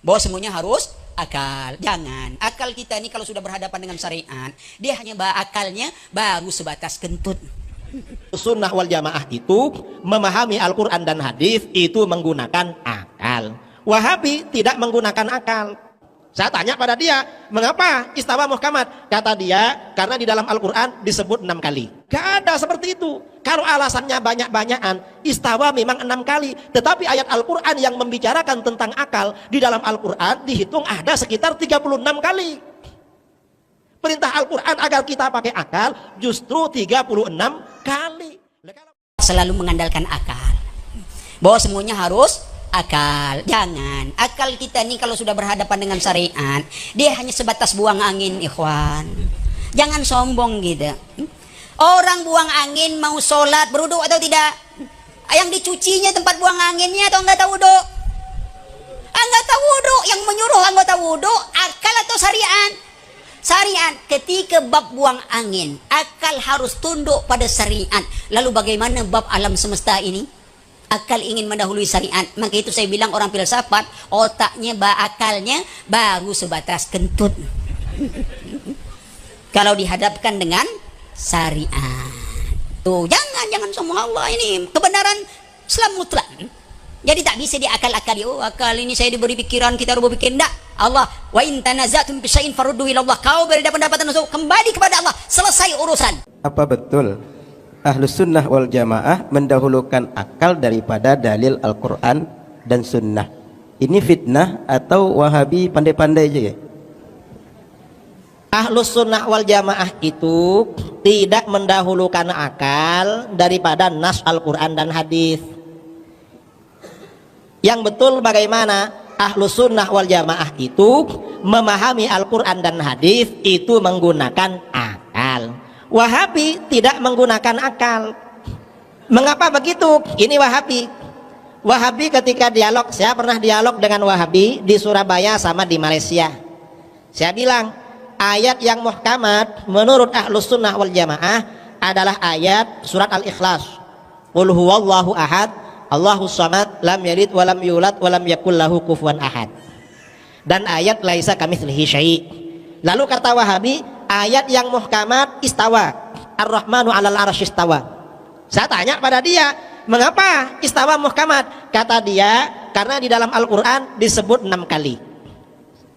Bahwa semuanya harus akal. Jangan. Akal kita ini kalau sudah berhadapan dengan syariat, dia hanya akalnya baru sebatas kentut. Sunnah wal jamaah itu memahami Al-Quran dan hadis itu menggunakan akal. Wahabi tidak menggunakan akal. Saya tanya pada dia, mengapa istawa muhkamat? Kata dia, karena di dalam Al-Quran disebut 6 kali. Gak ada seperti itu. Kalau alasannya banyak-banyakan, istawa memang 6 kali. Tetapi ayat Al-Quran yang membicarakan tentang akal di dalam Al-Quran dihitung ada sekitar 36 kali. Perintah Al-Quran agar kita pakai akal justru 36 kali. Selalu mengandalkan akal. Bahwa semuanya harus akal. Jangan. Akal kita ini kalau sudah berhadapan dengan syariat, dia hanya sebatas buang angin, ikhwan. Jangan sombong gitu. Orang buang angin mau sholat berwudu atau tidak? Yang dicucinya tempat buang anginnya atau enggak tahu wudu? Anggota wudu. Yang menyuruh anggota wudu akal atau syariat? Syariat. Ketika bab buang angin, akal harus tunduk pada syariat. Lalu bagaimana bab alam semesta ini? Akal ingin mendahului syariat. Maka itu saya bilang orang filsafat, otaknya akalnya baru sebatas kentut. Kalau dihadapkan dengan syariat. Tuh, jangan semua Allah ini kebenaran Islam mutlak. Jadi tak bisa diakal-akali. Oh, akal ini saya diberi pikiran, kita harus berpikir. Enggak. Allah, wa in tanazatum fi syai'in faruddu ila Allah. Kau berbeda pendapat dan kembali kepada Allah. Selesai urusan. Apa betul Ahlus Sunnah wal Jamaah mendahulukan akal daripada dalil Al-Quran dan Sunnah? Ini fitnah atau Wahabi pandai-pandai aja ya? Ahlus Sunnah wal Jamaah itu tidak mendahulukan akal daripada nas Al-Quran dan hadis. Yang betul bagaimana? Ahlus Sunnah wal Jamaah itu memahami Al-Quran dan hadis itu menggunakan akal. Wahabi tidak menggunakan akal. Mengapa begitu? Ini Wahabi. Wahabi ketika dialog, saya pernah dialog dengan Wahabi di Surabaya sama di Malaysia. Saya bilang, ayat yang muhkamat menurut Ahlus Sunnah wal Jamaah adalah ayat surat Al-Ikhlas. Qul huwallahu ahad, Allahus samad, lam yalid walam yulad walam yakul lahu kufuwan ahad. Dan ayat laisa kamitslihi syai'. Lalu kata Wahabi, ayat yang muhkamat istawa, Ar-Rahmanu 'alal 'arsy istawa. Saya tanya pada dia, mengapa istawa muhkamat? Kata dia, karena di dalam Al-Qur'an disebut 6 kali.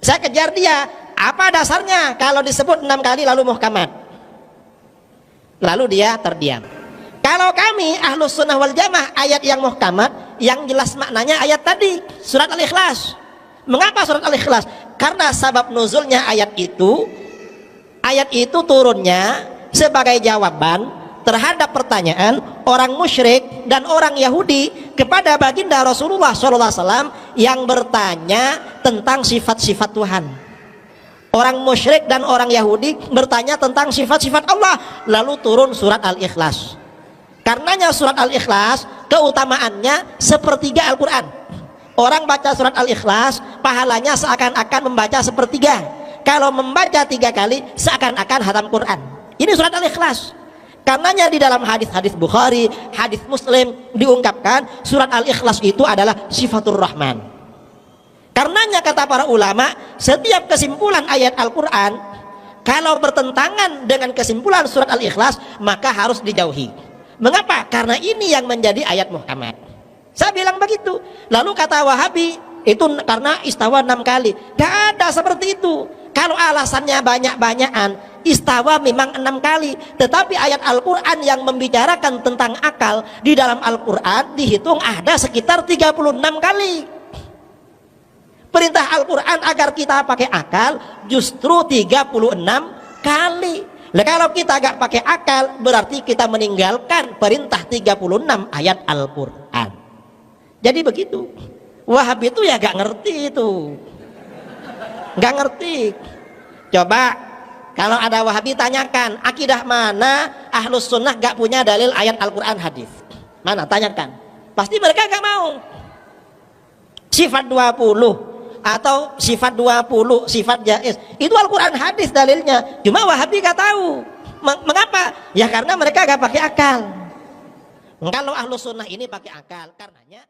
Saya kejar dia, apa dasarnya kalau disebut 6 kali lalu muhkamat? Lalu dia terdiam. Kalau kami Ahlus Sunnah wal Jamaah, ayat yang muhkamat yang jelas maknanya ayat tadi, surat Al-Ikhlas. Mengapa surat Al-Ikhlas? Karena sabab nuzulnya ayat itu turunnya sebagai jawaban terhadap pertanyaan orang musyrik dan orang Yahudi kepada baginda Rasulullah SAW yang bertanya tentang sifat-sifat Tuhan. Orang musyrik dan orang Yahudi bertanya tentang sifat-sifat Allah, lalu turun surat Al-Ikhlas. Karenanya surat Al-Ikhlas keutamaannya sepertiga Al-Quran. Orang baca surat Al-Ikhlas pahalanya seakan-akan membaca sepertiga. Kalau membaca 3 kali seakan-akan hatam Quran. Ini surat Al-Ikhlas. Karenanya di dalam hadis-hadis Bukhari, hadis Muslim diungkapkan surat Al-Ikhlas itu adalah sifatur Rahman. Karenanya kata para ulama, setiap kesimpulan ayat Al-Quran kalau bertentangan dengan kesimpulan surat Al-Ikhlas maka harus dijauhi. Mengapa? Karena ini yang menjadi ayat muhkamat. Saya bilang begitu. Lalu kata Wahabi, itu karena istawa 6 kali. Gak ada seperti itu. Kalau alasannya banyak-banyakan, istawa memang 6 kali. Tetapi ayat Al-Quran yang membicarakan tentang akal di dalam Al-Quran dihitung ada sekitar 36 kali. Perintah Al-Quran agar kita pakai akal justru 36 kali. Nah, kalau kita gak pakai akal berarti kita meninggalkan perintah 36 ayat Al-Quran. Jadi begitu. Wahabi itu ya gak ngerti itu. Gak ngerti. Coba kalau ada Wahabi tanyakan, akidah mana Ahlus Sunnah gak punya dalil ayat Al-Quran hadis? Mana? Tanyakan. Pasti mereka gak mau. Sifat 20 atau sifat 20, sifat jaiz, itu Al-Quran hadis dalilnya. Cuma Wahabi gak tahu. Mengapa? Ya karena mereka gak pakai akal. Kalau Ahlus Sunnah ini pakai akal, karenanya